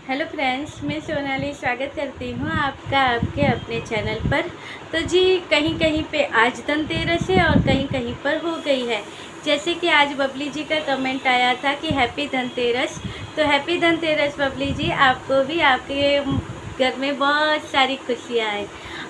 Hello friends, मैं सोनाली स्वागत करती हूँ आपका आपके अपने चैनल पर। तो जी कहीं कहीं पे आज धनतेरस है और कहीं कहीं पर हो गई है। जैसे कि आज बबली जी का कमेंट आया था कि हैप्पी धनतेरस। तो हैप्पी धनतेरस बबली जी, आपको भी आपके घर में बहुत सारी खुशियाँ आए।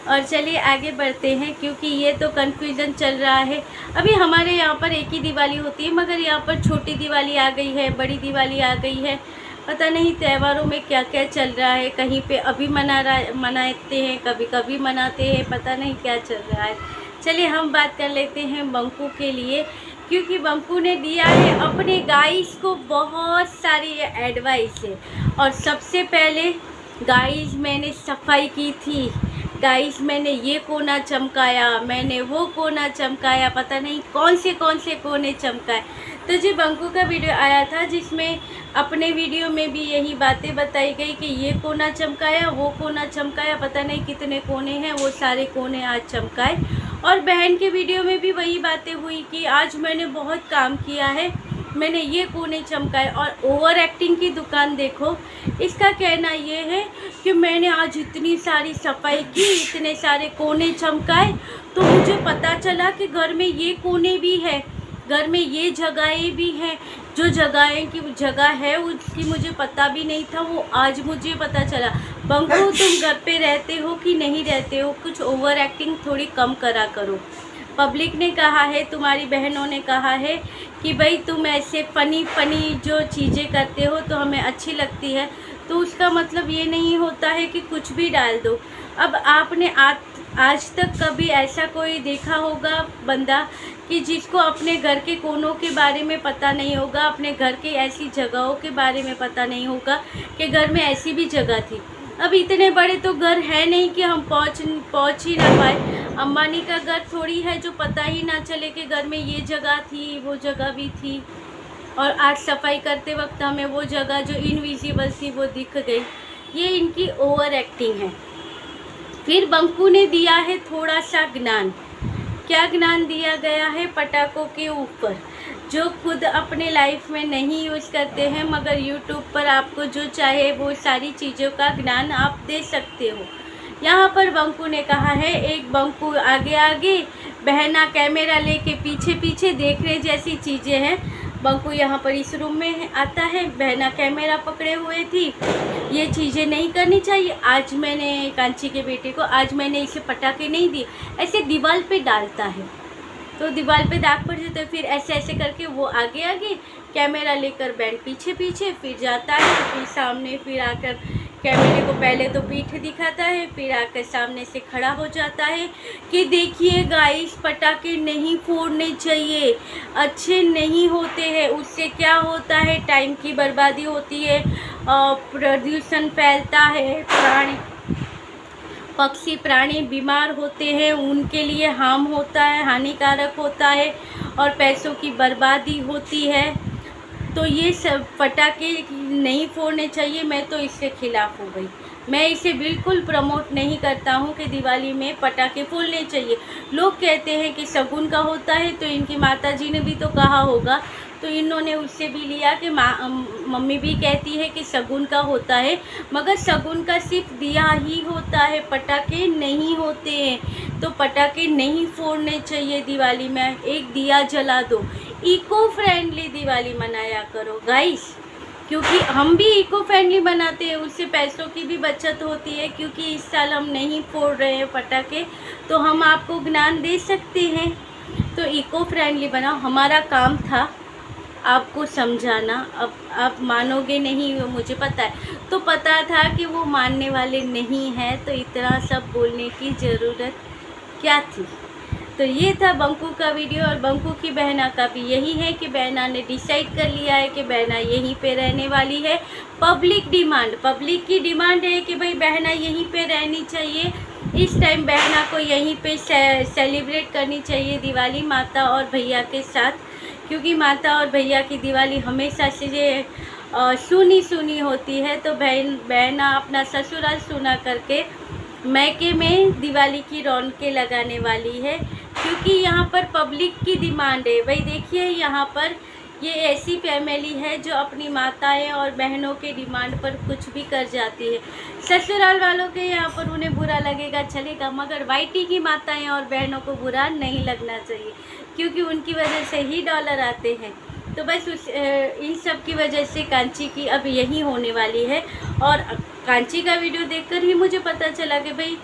और चलिए आगे बढ़ते हैं, क्योंकि ये तो कन्फ्यूज़न चल रहा है। अभी हमारे यहाँ पर एक ही दिवाली होती है, मगर यहाँ पर छोटी दिवाली आ गई है, बड़ी दिवाली आ गई है। पता नहीं त्योहारों में क्या क्या चल रहा है। कहीं पे अभी मनाते हैं, कभी कभी मनाते हैं, पता नहीं क्या चल रहा है। चलिए हम बात कर लेते हैं बंकू के लिए, क्योंकि बंकू ने दिया है अपने गाइस को बहुत सारी एडवाइस है। और सबसे पहले गाइस मैंने सफाई की थी, गाइस मैंने ये कोना चमकाया, मैंने वो कोना चमकाया, पता नहीं कौन से कोने चमकाए। तो जी बंकू का वीडियो आया था, जिसमें अपने वीडियो में भी यही बातें बताई गई कि ये कोना चमकाया, वो कोना चमकाया, पता नहीं कितने कोने हैं, वो सारे कोने आज चमकाए। और बहन के वीडियो में भी वही बातें हुई कि आज मैंने बहुत काम किया है, मैंने ये कोने चमकाए। और ओवर एक्टिंग की दुकान देखो, इसका कहना ये है कि मैंने आज इतनी सारी सफाई की, इतने सारे कोने चमकाए, तो मुझे पता चला कि घर में ये कोने भी है, घर में ये जगहें भी हैं। जो जगहें की जगह है उसकी मुझे पता भी नहीं था, वो आज मुझे पता चला। बंकू, तुम घर पे रहते हो कि नहीं रहते हो? कुछ ओवर एक्टिंग थोड़ी कम करा करो। पब्लिक ने कहा है, तुम्हारी बहनों ने कहा है कि भाई तुम ऐसे फ़नी फ़नी जो चीज़ें करते हो तो हमें अच्छी लगती है। तो उसका मतलब ये नहीं होता है कि कुछ भी डाल दो। अब आपने आज तक कभी ऐसा कोई देखा होगा बंदा कि जिसको अपने घर के कोनों के बारे में पता नहीं होगा, अपने घर के ऐसी जगहों के बारे में पता नहीं होगा कि घर में ऐसी भी जगह थी। अब इतने बड़े तो घर है नहीं कि हम पहुँच ही ना पाए। अंबानी का घर थोड़ी है जो पता ही ना चले कि घर में ये जगह थी, वो जगह भी थी। और आज सफाई करते वक्त हमें वो जगह जो इनविजिबल थी वो दिख गई। ये इनकी ओवर एक्टिंग है। फिर बंकू ने दिया है थोड़ा सा ज्ञान। क्या ज्ञान दिया गया है? पटाखों के ऊपर, जो खुद अपने लाइफ में नहीं यूज़ करते हैं, मगर यूट्यूब पर आपको जो चाहे वो सारी चीज़ों का ज्ञान आप दे सकते हो। यहाँ पर बंकू ने कहा है, एक बंकू आगे आगे, बहना कैमरा लेके पीछे पीछे देखने जैसी चीज़ें हैं। बंकू यहाँ पर इस रूम में आता है, बहना कैमरा पकड़े हुए थी। ये चीज़ें नहीं करनी चाहिए। आज मैंने कांची के बेटे को, आज मैंने इसे पटाखे नहीं दिए, ऐसे दीवार पे डालता है तो दीवार पे दाग पड़ जाता है। फिर ऐसे ऐसे करके वो आगे आगे, कैमरा लेकर बैंड पीछे पीछे, फिर जाता है, फिर सामने, फिर आकर कैमरे को पहले तो पीठ दिखाता है, फिर आकर सामने से खड़ा हो जाता है कि देखिए गाइस, पटाखे नहीं फोड़ने चाहिए, अच्छे नहीं होते हैं। उससे क्या होता है? टाइम की बर्बादी होती है, प्रदूषण फैलता है, पक्षी प्राणी बीमार होते हैं, उनके लिए हार्म होता है, हानिकारक होता है, और पैसों की बर्बादी होती है। तो ये सब पटाखे नहीं फोड़ने चाहिए। मैं तो इससे खिलाफ हो गई। मैं इसे बिल्कुल प्रमोट नहीं करता हूँ कि दिवाली में पटाखे फोड़ने चाहिए। लोग कहते हैं कि शगुन का होता है, तो इनकी माता जी ने भी तो कहा होगा, तो इन्होंने उससे भी लिया कि मम्मी भी कहती है कि शगुन का होता है, मगर शगुन का सिर्फ दिया ही होता है, पटाखे नहीं होते हैं। तो पटाखे नहीं फोड़ने चाहिए दिवाली में। एक दिया जला दो, इको फ्रेंडली दिवाली मनाया करो गाइस, क्योंकि हम भी इको फ्रेंडली बनाते हैं, उससे पैसों की भी बचत होती है। क्योंकि इस साल हम नहीं फोड़ रहे हैं पटाखे, तो हम आपको ज्ञान दे सकते हैं। तो इको फ्रेंडली बनाओ, हमारा काम था आपको समझाना। अब आप मानोगे नहीं, वो मुझे पता है। तो पता था कि वो मानने वाले नहीं हैं, तो इतना सब बोलने की ज़रूरत क्या थी? तो ये था बंकू का वीडियो। और बंकू की बहना का भी यही है कि बहना ने डिसाइड कर लिया है कि बहना यहीं पे रहने वाली है। पब्लिक की डिमांड है कि भाई बहना यहीं पे रहनी चाहिए। इस टाइम बहना को यहीं पे सेलिब्रेट करनी चाहिए दिवाली, माता और भैया के साथ, क्योंकि माता और भैया की दिवाली हमेशा से सुनी सुनी होती है। तो बहना अपना ससुराल सुना करके मैके में दिवाली की रौनकें लगाने वाली है, क्योंकि यहाँ पर पब्लिक की डिमांड है। भाई देखिए, यहाँ पर ये ऐसी फैमिली है जो अपनी माताएं और बहनों के डिमांड पर कुछ भी कर जाती है। ससुराल वालों के यहाँ पर उन्हें बुरा लगेगा चलेगा, मगर वाइटी की माताएं और बहनों को बुरा नहीं लगना चाहिए, क्योंकि उनकी वजह से ही डॉलर आते हैं। तो बस इन सब की वजह से कांची की अब यही होने वाली है। और कांची का वीडियो देखकर ही मुझे पता चला कि भाई,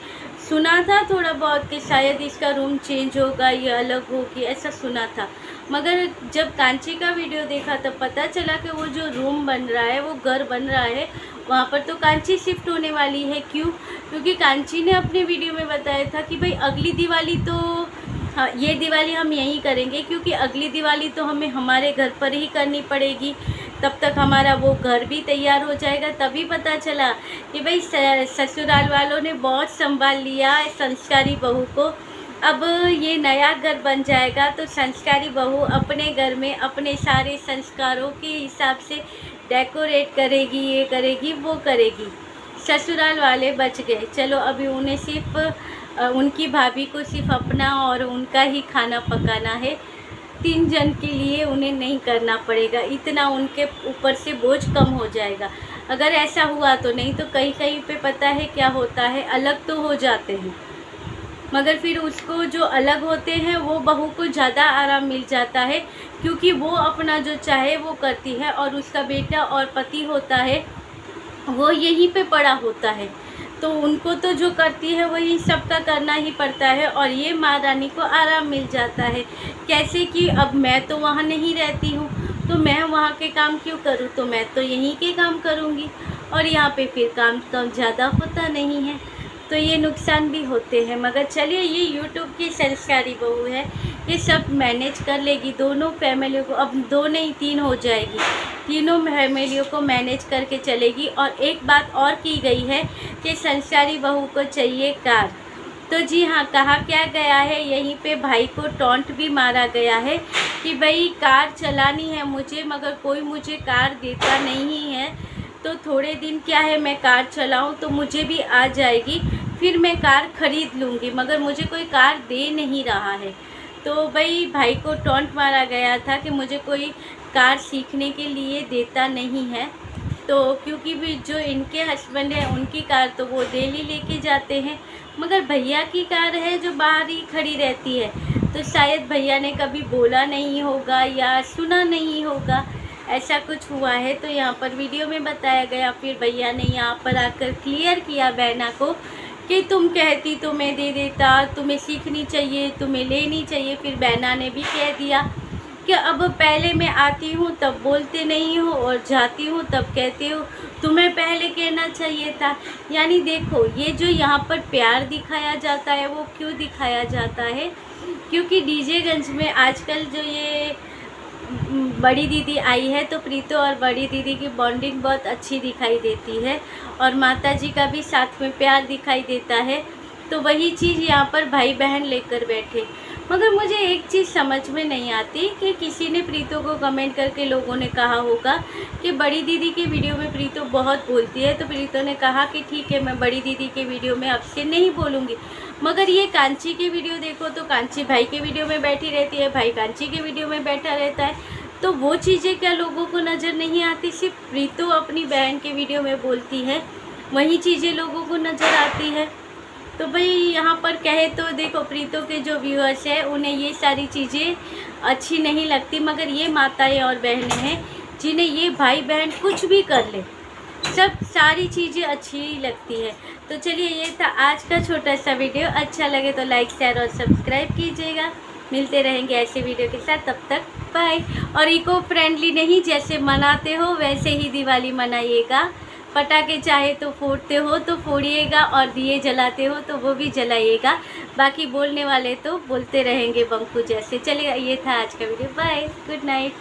सुना था थोड़ा बहुत कि शायद इसका रूम चेंज होगा, ये अलग होगी, ऐसा सुना था। मगर जब कांची का वीडियो देखा तब पता चला कि वो जो रूम बन रहा है, वो घर बन रहा है, वहाँ पर तो कांची शिफ्ट होने वाली है। क्यों? क्योंकि कांची ने अपने वीडियो में बताया था कि भाई अगली दिवाली तो, हाँ, ये दिवाली हम यहीं करेंगे, क्योंकि अगली दिवाली तो हमें हमारे घर पर ही करनी पड़ेगी। तब तक हमारा वो घर भी तैयार हो जाएगा। तभी पता चला कि भाई ससुराल वालों ने बहुत संभाल लिया संस्कारी बहू को। अब ये नया घर बन जाएगा तो संस्कारी बहू अपने घर में अपने सारे संस्कारों के हिसाब से डेकोरेट करेगी, ये करेगी, वो करेगी। ससुराल वाले बच गए। चलो, अभी उन्हें सिर्फ उनकी भाभी को सिर्फ अपना और उनका ही खाना पकाना है। 3 जन के लिए उन्हें नहीं करना पड़ेगा, इतना उनके ऊपर से बोझ कम हो जाएगा। अगर ऐसा हुआ तो, नहीं तो कहीं कहीं पे पता है क्या होता है, अलग तो हो जाते हैं, मगर फिर उसको जो अलग होते हैं वो बहू को ज़्यादा आराम मिल जाता है, क्योंकि वो अपना जो चाहे वो करती है और उसका बेटा और पति होता है वो यहीं पे पड़ा होता है। तो उनको तो जो करती है वही सबका करना ही पड़ता है, और ये महारानी को आराम मिल जाता है। कैसे कि अब मैं तो वहाँ नहीं रहती हूँ, तो मैं वहाँ के काम क्यों करूँ, तो मैं तो यहीं के काम करूँगी, और यहाँ पे फिर काम कम ज़्यादा होता नहीं है, तो ये नुकसान भी होते हैं। मगर चलिए, ये यूट्यूब की संस्कारी बहू है, ये सब मैनेज कर लेगी। दोनों फैमिलियों को, अब 2 नहीं 3 हो जाएगी, तीनों फैमिलियों को मैनेज करके चलेगी। और एक बात और की गई है कि संस्कारी बहू को चाहिए कार। तो जी हाँ, कहा क्या गया है, यहीं पे भाई को टॉन्ट भी मारा गया है कि भाई कार चलानी है मुझे, मगर कोई मुझे कार देता नहीं है। तो थोड़े दिन क्या है, मैं कार चलाऊं तो मुझे भी आ जाएगी, फिर मैं कार ख़रीद लूँगी, मगर मुझे कोई कार दे नहीं रहा है। तो भाई को टॉन्ट मारा गया था कि मुझे कोई कार सीखने के लिए देता नहीं है। तो क्योंकि भी जो इनके हस्बैंड हैं उनकी कार तो वो डेली लेके जाते हैं, मगर भैया की कार है जो बाहर ही खड़ी रहती है। तो शायद भैया ने कभी बोला नहीं होगा या सुना नहीं होगा, ऐसा कुछ हुआ है। तो यहाँ पर वीडियो में बताया गया। फिर भैया ने यहाँ पर आकर क्लियर किया बहना को कि तुम कहती तो मैं दे देता, तुम्हें सीखनी चाहिए, तुम्हें लेनी चाहिए। फिर बहना ने भी कह दिया कि अब पहले मैं आती हूँ तब बोलते नहीं हो, और जाती हूँ तब कहते हो, तुम्हें पहले कहना चाहिए था। यानी देखो, ये जो यहाँ पर प्यार दिखाया जाता है वो क्यों दिखाया जाता है, क्योंकि डीजेगंज में आजकल जो ये बड़ी दीदी आई है, तो प्रीतो और बड़ी दीदी की बॉन्डिंग बहुत अच्छी दिखाई देती है, और माता जी का भी साथ में प्यार दिखाई देता है। तो वही चीज़ यहाँ पर भाई बहन लेकर बैठे। मगर मुझे एक चीज़ समझ में नहीं आती कि किसी ने प्रीतो को कमेंट करके लोगों ने कहा होगा कि बड़ी दीदी के वीडियो में प्रीतो बहुत बोलती है, तो प्रीतो ने कहा कि ठीक है, मैं बड़ी दीदी के वीडियो में अब से नहीं बोलूँगी। मगर ये कांची के वीडियो देखो तो कांची भाई के वीडियो में बैठी रहती है, भाई कांची के वीडियो में बैठा रहता है। तो वो चीज़ें क्या लोगों को नज़र नहीं आती? सिर्फ प्रीतो अपनी बहन के वीडियो में बोलती है, वही चीज़ें लोगों को नज़र आती है। तो भाई यहाँ पर कहे तो देखो, प्रीतो के जो व्यूअर्स हैं उन्हें ये सारी चीज़ें अच्छी नहीं लगती, मगर ये माताएं और बहनें हैं जिन्हें ये भाई बहन कुछ भी कर ले, सब सारी चीज़ें अच्छी लगती है। तो चलिए, ये था आज का छोटा सा वीडियो। अच्छा लगे तो लाइक, शेयर और सब्सक्राइब कीजिएगा। मिलते रहेंगे ऐसे वीडियो के साथ, तब तक बाय। और इको फ्रेंडली नहीं, जैसे मनाते हो वैसे ही दिवाली मनाइएगा। पटाखे चाहे तो फोड़ते हो तो फोड़िएगा, और दिए जलाते हो तो वो भी जलाइएगा। बाकी बोलने वाले तो बोलते रहेंगे बंकू जैसे। चलिए, ये था आज का वीडियो। Bye, good night.